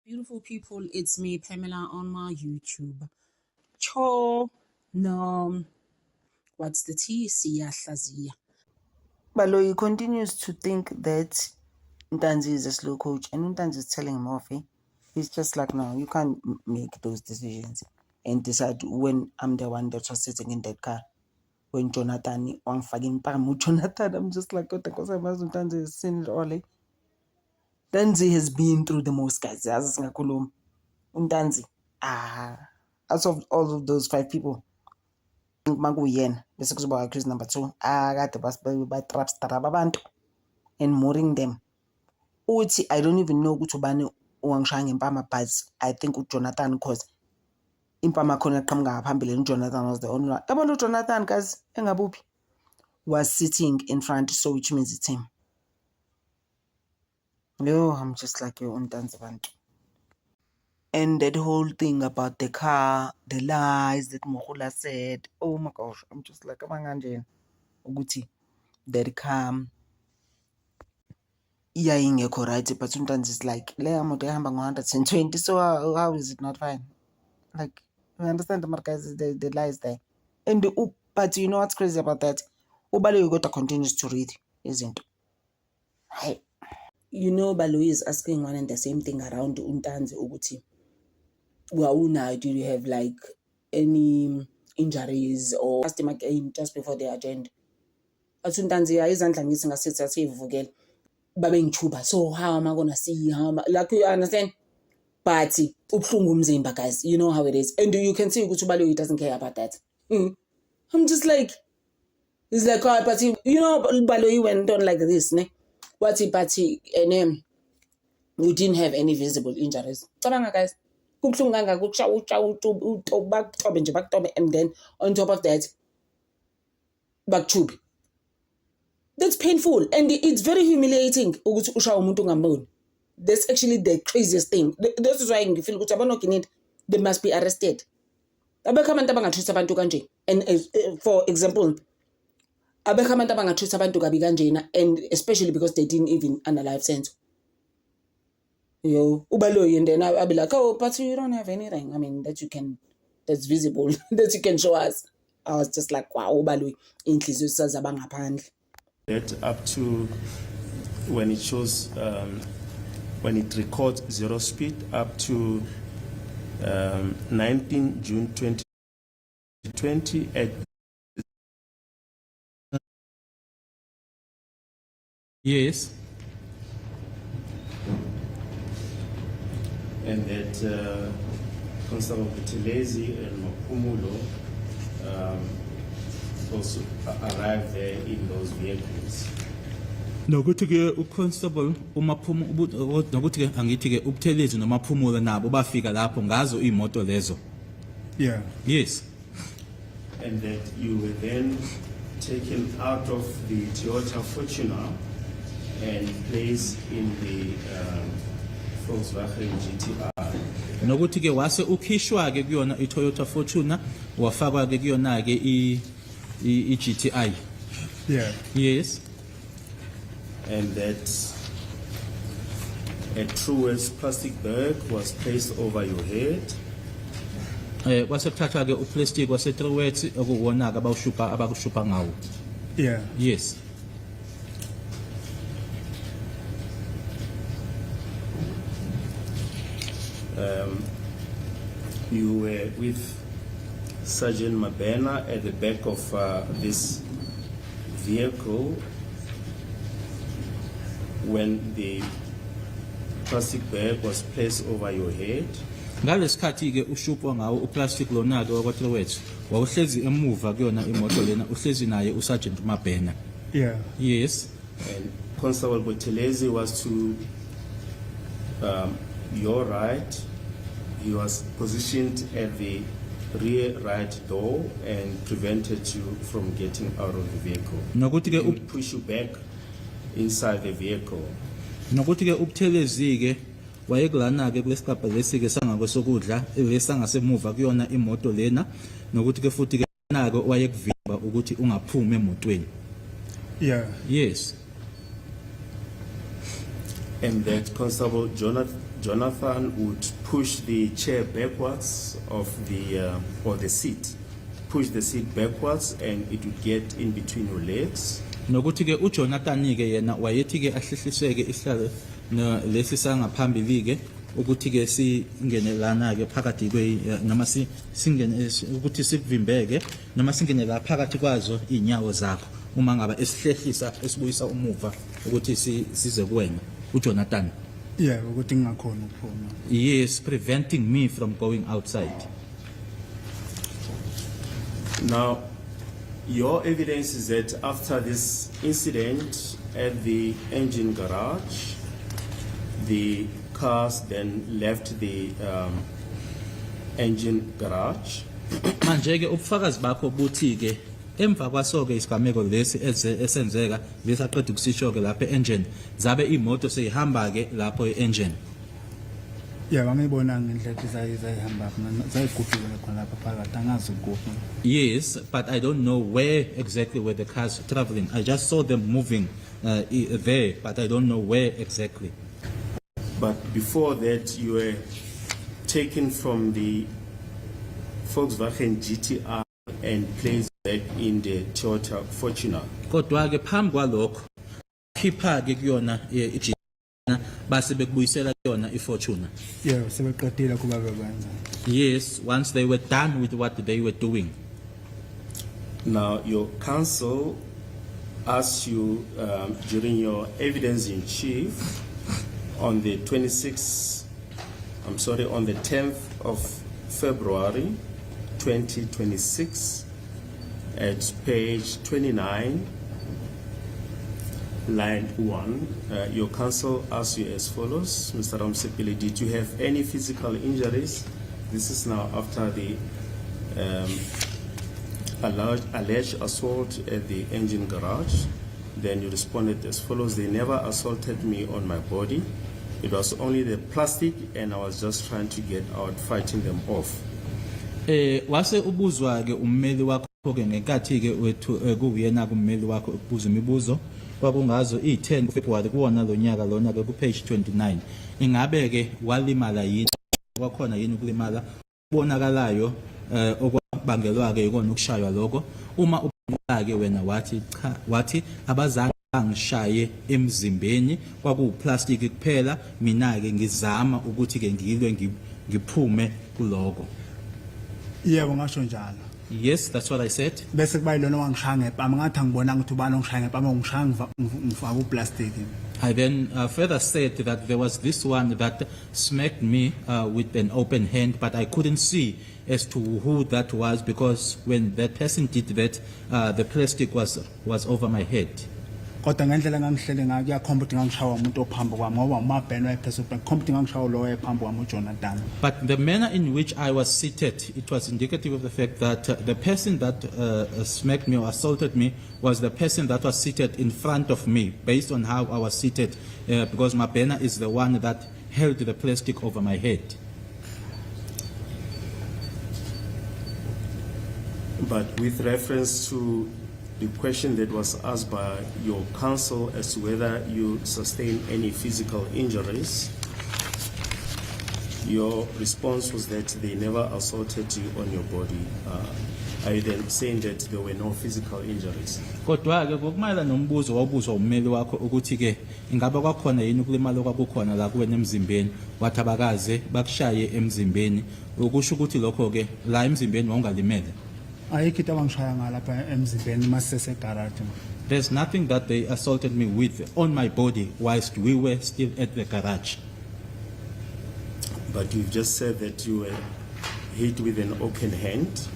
Beautiful people, it's me, Pamela, on my YouTube. Cho, no, what's the T? Siyahlazia. Baloyi continues to think that Ntanzi is a slow coach, and Ntanzi is telling him off. He's just like, no, you can't make those decisions and decide when I'm the one that was sitting in that car. When Jonathan on fucking Pamu Jonathan, I'm just like, what the Ntanzi has seen it all. Ntanzi has been through the most, guys. Ntanzi, out of all of those 5 people, Maguyen, the sex about Chris number 2, I got the bus by traps Tarababanto and mooring them. Uthi, I don't even know ukuthi ubani owangishaya ngempama, but I think uJonathan, because impama khona qhamuka ngaphambili, Jonathan was the only one. Yabona uJonathan guys engabuphi was sitting in front, so which means it's him. Yo, I'm just like yo Ntanzi bantu. And that whole thing about the car, the lies that Mohula said, oh my gosh, I'm just like abanganje ukuthi that car ingekho right, but sometimes it's like le moto ehamba ngo-120, so how is it not fine? Like, you understand the guys, the lies there. And but you know what's crazy about that? Baloyi kodwa continues to read, isn't it? Hey. You know, Baloyi is asking one and the same thing around Ntanzi ukuthi, well, now do you have like any injuries or asked him again just before the agenda? Athi Ntanzi izandla ngithi ngasithi asivukele babe ngichuba, so how am I gonna see like, you understand? But ubhlungu umzimba, guys, you know how it is, and you can see ukuthi Baloyi doesn't care about that. I'm just like, it's like, oh, but you know, Baloyi went on like this, ne? But and we didn't have any visible injuries. Guys, and then on top of that, bakchubi. That's painful, and it's very humiliating. That's actually the craziest thing. This is why I feel they must be arrested. And for example, and especially because they didn't even analyze sense. Yo, Baloyi, and then I'll be like, oh, but you don't have anything. I mean, that's visible, that you can show us. I was just like, wow, Baloyi, that up to when it shows, when it records 0 speed, up to 19 June 2020 at yes, and that Constable Buthelezi and Maphumulo also arrived there in those vehicles. nokuthi ke uconstable nokuthi ke angithi ke uButhelezi noMaphumulo nabo bafika lapho ngazo imoto lezo. Yeah. Yes. And that you were then taken out of the Toyota Fortuner and placed in the Volkswagen GTI. Nokuthi ke wase ukhishwa ke kuyona iToyota Fortuner wafakwa ke kuyona ke iGTI. Yeah. Yes. And that a Truworths plastic bag was placed over your head. Kwase kuthathwa ke uplastic wase Truworths okuwona ke abakushupa ngawo. Yeah. Yes. You were with Sergeant Mabena at the back of this vehicle when the plastic bag was placed over your head. Ngalesikhathi ke ushupwa ngawo uplastic lona ke wakwaTruworths wawuhlezi emuva kuyona imoto lena uhlezi naye uSergeant Mabena. Yeah. Yes. And Constable Buthelezi was to your right. He was positioned at the rear right door and prevented you from getting out of the vehicle. Nokuthi ke He would push you back inside the vehicle. nokuthi ke uButhelezi ke wayekulana ke kulesigaba lesike sangakwesokudla lesangasemuva kuyona imoto lena nokuthi ke futhi ke nako wayekuvimba ukuthi ungaphumi emotweni. Yeah. Yes. And that Constable Jonathan would push the chair backwards of the or the seat, push the seat backwards, and it would get in between your legs. nokuthi ke uJonathan ke yena wayethi ke ahlehliseke isihlalo lesi sangaphambili ke ukuthi ke singenelana ke phakathi noma singene ukuthi sikuvimbeke noma singene la phakathi kwazo inyawo zakho uma ngaba esihlehlisa esibuyisa umuva ukuthi size kuwena uJonathan. Yeah, ukuthi ngingakhona ukuphuma. Yes, preventing me from going outside. Now, your evidence is that after this incident at the engine garage, the cars then left the engine garage. Manje ke ubufakazi bakho buthi ke emva kwaso ke isigameko lesi esenzeka lesaqeda ukusisho ke lapha engine zabe imoto seyihamba ke lapho engine. Yeah, bangibona ngendlela izayihamba zayigubhile khona lapha phakathi angazi ukuphi. Yes, but I don't know where exactly were the cars traveling. I just saw them moving there, but I don't know where exactly. But before that, you were taken from the Volkswagen GTR and placed back in the Toyota Fortuner. Kodwa ke phambi kwalokho khipha ke kuyona iJina base bekubuyisela kuyona iFortuner. Yeah, sebeqedile kuba bekwenza. Yes, once they were done with what they were doing. Now, your counsel asked you during your evidence in chief on the 10th of February 2026 at page 29, line 1, your counsel asked you as follows: Mr. Ramsepile, did you have any physical injuries? This is now after the alleged assault at the engine garage. Then you responded as follows: they never assaulted me on my body. It was only the plastic and I was just trying to get out, fighting them off. Wase ubuzwa ke ummeli wakho ke ngenkathi ke wethu kuyena kummeli wakho ukubuza imibuzo kwakungazo i10 February kuwona lonyaka lona ke ku page 29. Ingabe ke walimala yini kwakhona yini ukulimala ubonakalayo okwabangelwa ke ikona ukushaywa lokho uma ubonakala ke wena wathi abazange angishaye emzimbeni kwakuplastic kuphela mina ke ngizama ukuthi ke ngilwe ngiphume kuloko. Yebo ngasho njalo. Yes, that's what I said. Bese kuba yilona wangishaya ngepama ngathi angibona ukuthi ubani ongishaya ngepama ngishaya ngifaka uplastic. I then further said that there was this one that smacked me with an open hand, but I couldn't see as to who that was because when that person did that, the plastic was over my head. Kodwa ngendlela ngangihlele ngayo kuyakhomba ukuthi ngangishawa umuntu ophambi kwami ngoba umabheno wayephezulu khomba ukuthi ngangishawa lo wayephambi kwami uJonathan. But the manner in which I was seated, it was indicative of the fact that the person that smacked me or assaulted me was the person that was seated in front of me based on how I was seated because Mabena is the one that held the plastic over my head. But with reference to the question that was asked by your counsel as to whether you sustained any physical injuries, your response was that they never assaulted you on your body. Are you then saying that there were no physical injuries? Kodwa ke kokumayela nombuzo wawubuzwa ummeli wakho ukuthi ke ingaba kwakhona yini ukulimala kwakukhona la kuwena emzimbeni wathi abakaze bakushaye emzimbeni ukusho ukuthi lokho ke la emzimbeni wawungalimele. Ayikho into abangishaya ngalapha emzimbeni masese garage. There's nothing that they assaulted me with on my body whilst we were still at the garage. But you've just said that you were hit with an open hand.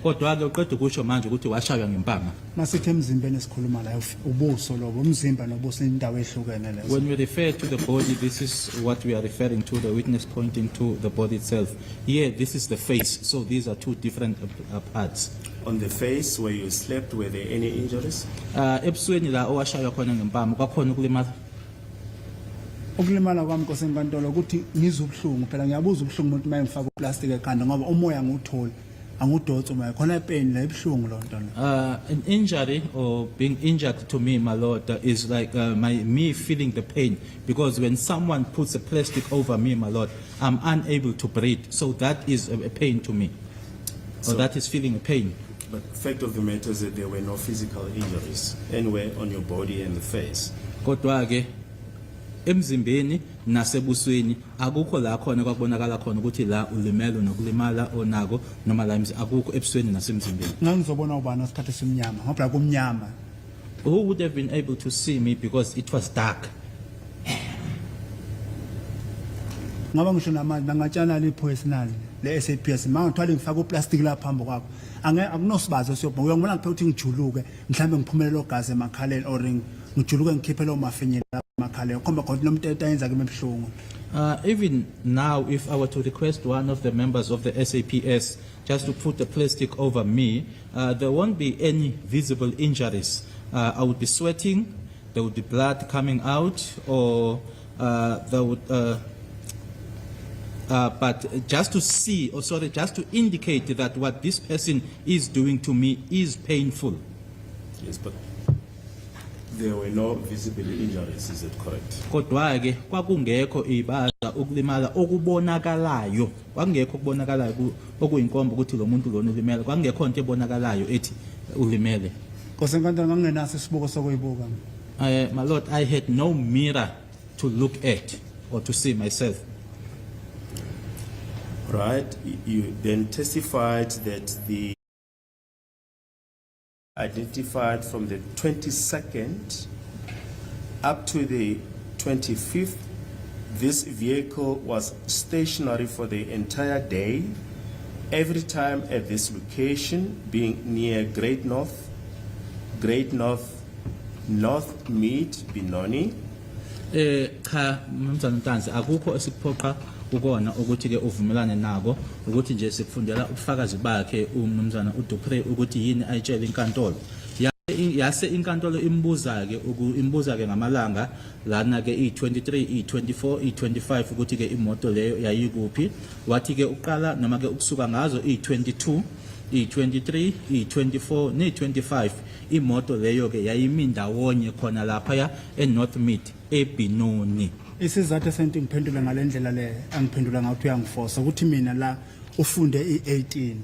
Kodwa ke uqeda ukusho manje ukuthi washaywa ngempama. Masithi emzimbeni esikhuluma la ubuso lobo umzimba nobuso indawo ehlukene lezo. When we refer to the body, this is what we are referring to, the witness pointing to the body itself. Here, this is the face, so these are two different parts. On the face where you slept, were there any injuries? Ebusweni la owashaywa khona ngempama kwakhona ukulimala. Ukulimala kwami Nkosi enkantolo ukuthi ngizwe ubuhlungu phela ngiyabuza ubuhlungu umuntu mayengifaka uplastic ekhanda ngoba umoya ngiwuthola angudotsi uma khona ipain la ibhlungu lonto la. An injury or being injured to me, my Lord, is like me feeling the pain, because when someone puts a plastic over me, my Lord, I'm unable to breathe. So that is a pain to me, or So- that is feeling a pain. But fact of the matter is that there were no physical injuries anywhere on your body and the face. Kodwa ke emzimbeni nasebusweni akukho la khona kwakubonakala khona ukuthi la ulimele nokulimala onako noma la akukho ebusweni nasemzimbeni. Ngangizobona ubani osikhathi simnyama ngoba kumnyama. Who would have been able to see me because it was dark? Ngoba ngisho namanje bangatshana le personal le SAPS mangithwala ngifaka uplastic la phambi kwakho akunosibazo siyobona uyangibona ngiphethe ukuthi ngijuluke mhlambe ngiphumelele ogazi emakhaleni or ngijuluke ngikhiphe lo mafinyela emakhaleni khomba khona nomuntu eyenza ke emhlungu. Even now, if I were to request one of the members of the SAPS just to put the plastic over me, there won't be any visible injuries. I would be sweating, there would be blood coming out, or there would. But just to see, or sorry, just to indicate that what this person is doing to me is painful. Yes, but there were no visible injuries, is it correct? Kodwa ke kwakungekho ibaza ukulimala okubonakalayo, kwakungekho kubonakalayo okuyinkomba ukuthi lo muntu lona ulimele, kwakungekho into ebonakalayo ethi ulimele. Kose nkantolo ngangenaso isibuko sokuyibuka. My Lord, I had no mirror to look at or to see myself. Right. You then testified that the identified from the 22nd up to the 25th, this vehicle was stationary for the entire day, every time at this location, being near Great North, North Mead, Benoni. Cha mnumzana Ntanzi akukho esikuphoqa ukona ukuthi ke uvumelane nako ukuthi nje sikufundela ubufakazi bakhe umnumzana uDupre ukuthi yini ayitshela inkantolo yase inkantolo imbuza ke ngamalanga lana ke i23 i24 i25 ukuthi ke imoto leyo yayikuphi wathi ke uqala noma ke ukusuka ngazo i22 i23 i24 ne25 imoto leyo ke yayimindawonye khona lapha ya eNorth Mid eBenoni. Isizathu sento ngiphendula ngalendlela le angiphendula ngathi uyangiforce ukuthi mina la ufunde i18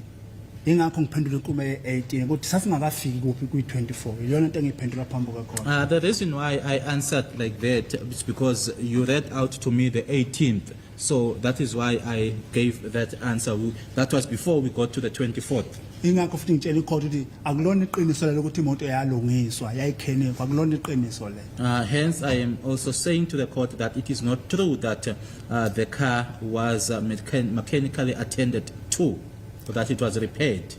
ingakho ngiphendula inkqubo ye18 ukuthi sasingakafiki kuphi kwi24 iyona into engiphendula phambi kwakhona. The reason why I answered like that is because you read out to me the 18th, so that is why I gave that answer. That was before we got to the 24th. Ingakho futhi ngitshela ikhodi ukuthi akulona iqiniso lelo ukuthi imoto yalungiswa yayikhenikwa akulona iqiniso le. Hence I am also saying to the court that it is not true that the car was mechanically attended to, or that it was repaired.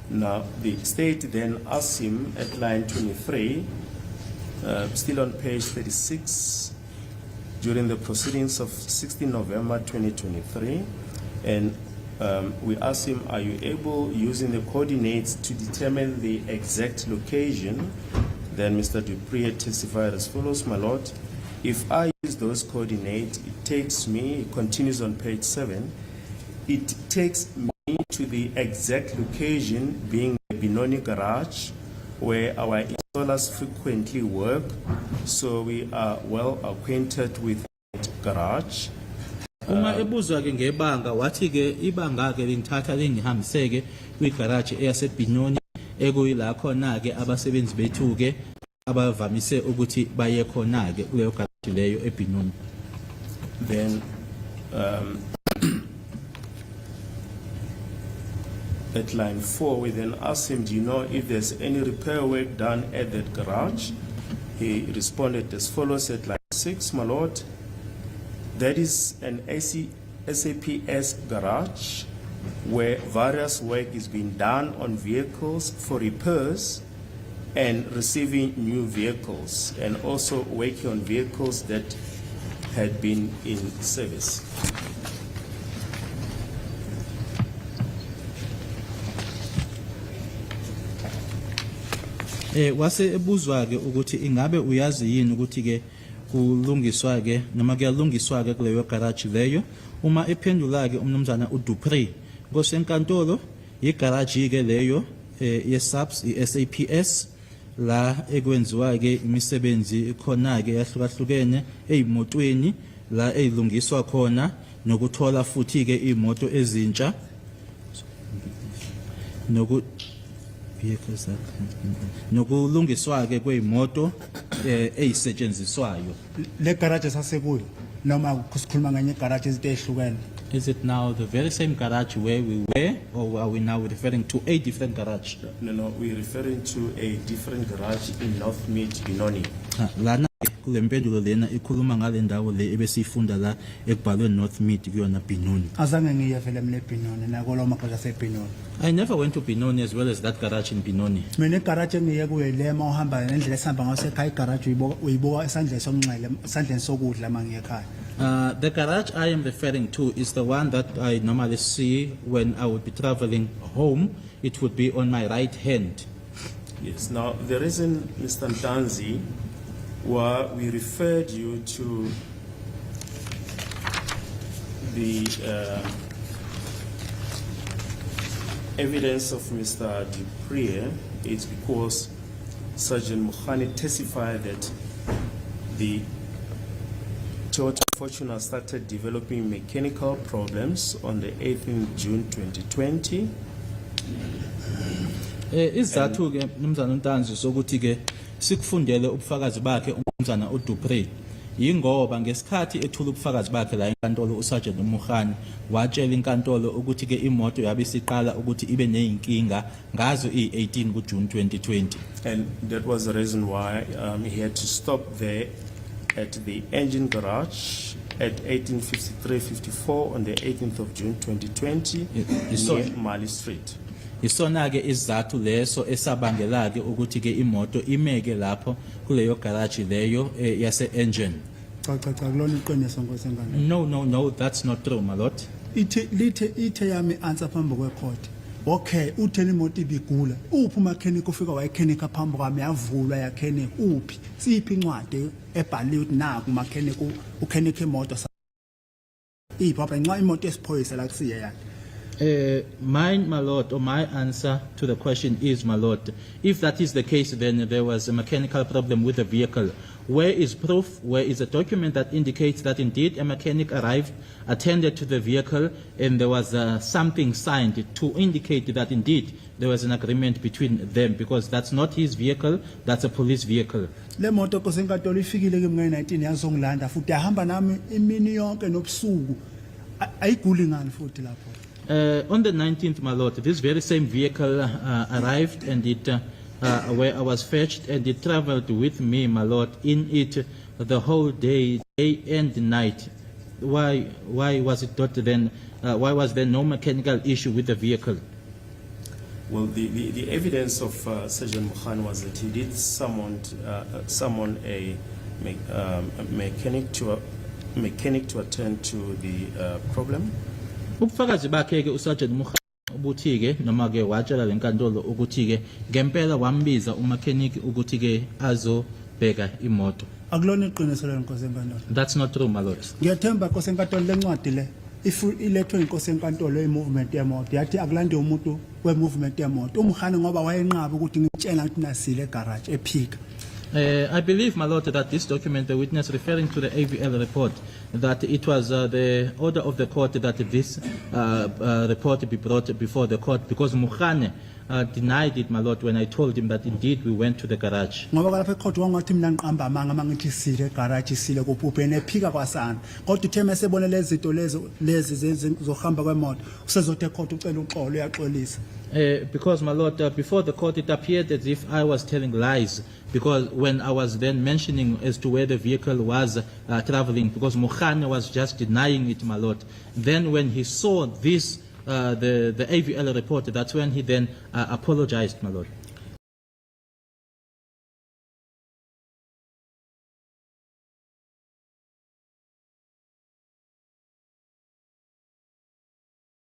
Now, the state then asked him at line 23, still on page 36, during the proceedings of 16 November 2023, and we asked him, are you able, using the coordinates, to determine the exact location? Then Mr. Dupree testified as follows, my lord, if I use those coordinates, it takes me, it continues on page 7, it takes me to the exact location, being the Benoni garage, where our installers frequently work, so we are well acquainted with that garage. Uma ebuzwa ke ngebanga wathi ke ibanga ke lingithatha lingihambiseke kwigarage eyaseBenoni ekuyila khona ke abasebenzi bethu ke abavamise ukuthi baye khona ke kuleyo garage leyo eBenoni. Then at line 4, we then asked him, do you know if there's any repair work done at that garage? He responded as follows at line 6, my lord, that is an SAPS garage where various work is being done on vehicles for repairs and receiving new vehicles, and also working on vehicles that had been in service. Wase ebuzwa ke ukuthi ingabe uyazi yini ukuthi ke kulungiswa ke noma kuyalungiswa ke kuleyo garage leyo. Uma ephendula ke umnumzana uDupree ngosenkantolo Igaraji ke leyo ye-subs i-SAPS la ekwenziwa ke imisebenzi khona ke yahlukahlukene ezimotweni la ezilungiswa khona nokuthola futhi ke imoto ezintsha vehicles nokulungiswa ke kweimoto ezisetshenziswayo. Le garage sasekuyo noma kusikhuluma nganye garage izinto ezihlukene. Is it now the very same garage where we were, or are we now referring to a different garage? No, we're referring to a different garage in North Mid, Benoni. Lana kule mpendulo lena ikhuluma ngale ndawo le ebesifunda la ekubhalwe North Mid kuyona Benoni. Azange ngiye vele mina eBenoni nakolo maqhaza seBenoni. I never went to Benoni as well as that garage in Benoni. Mina igarage engiye kuyo lema uhamba nendlela esihamba ngaso ekhaya igarage uyibuka esandleni somnxele esandleni sokudla mangiye ekhaya. The garage I am referring to is the one that I normally see when I would be traveling home. It would be on my right hand. Yes. Now, the reason, Mr. Ntanzi, why we referred you to the evidence of Mr. Dupree is because Sergeant Mukhani testified that the Toyota Fortuner started developing mechanical problems on the 18th June 2020. Izathu ke Mnumzana Ntanzi sokuthi ke sikufundele ubufakazi bakhe uMnumzana uDupree yingoba ngesikhathi ethula ubufakazi bakhe la enkantolo uSergeant Mukhani watshela inkantolo ukuthi ke imoto yabe siqala ukuthi ibe nezinkinga ngazo i18 kuJune 2020. And that was the reason why he had to stop there at the engine garage at 1853-54 on the 18th of June 2020 near Mali Street. Isona ke izathu leso esabangela ke ukuthi ke imoto imeke lapho kuleyo garage leyo yase engine. Cha kulona iqiniso Nkosi enkantolo. No, that's not true, my lord. Ithe yami answer phambi kwecourt. Okay, utheni imoto ibigula. Uphi umechanic ufika wayechenika phambi kwami yavulwa yakhenika uphi? Siphi incwadi ebhaliwe ukuthi naku umechanic ukhenika imoto ipha nxa imoto esiphoyisa la kusiye yani. Mine, my lord, or my answer to the question is, my lord, if that is the case, then there was a mechanical problem with the vehicle. Where is proof? Where is a document that indicates that indeed a mechanic arrived, attended to the vehicle, and there was something signed to indicate that indeed there was an agreement between them, because that's not his vehicle, that's a police vehicle. Le moto Nkosi enkantolo ifikile ke ngo19 yazongilanda futhi ahamba nami imini yonke nobusuku. Ayiguli ngani futhi lapho. On the 19th, my lord, this very same vehicle arrived and it, where I was fetched, and it traveled with me, my lord, in it the whole day and night. Why was it not then? Why was there no mechanical issue with the vehicle? Well, the evidence of Sergeant Mukhani was that he did summon a mechanic to attend to the problem. Ubufakazi bakhe ke uSergeant Mukhani ubuthi ke noma ke watshela lenkantolo ukuthi ke ngempela wambiza umechanic ukuthi ke azobheka imoto. Akulona iqiniso le Nkosi enkantolo. That's not true, my lord. Ngiyathemba Nkosi enkantolo lencwadi le ilethwe inkosi enkantolo ye-movement yemoto yathi akulande umuntu we-movement yemoto uMukhani ngoba wayenqaba ukuthi ngitshela ukuthi nasile egarage ephika. I believe, my lord, that this document, the witness referring to the AVL report, that it was the order of the court that this report be brought before the court, because Mukhani denied it, my lord, when I told him that indeed we went to the garage. Ngoba lapha ecourt wangathi mina ngiqamba amanga mangithi sile egarage sile kuphuphe ephika kwasana. Kodwa uthe mesebona lezi zinto lezi zohamba kwemoto usezothe ecourt ucela uxolo uyaxolisa. Because, my lord, before the court it appeared as if I was telling lies, because when I was then mentioning as to where the vehicle was traveling, because Mukhani was just denying it, my lord. Then when he saw this, the AVL report, that's when he then apologized, my lord.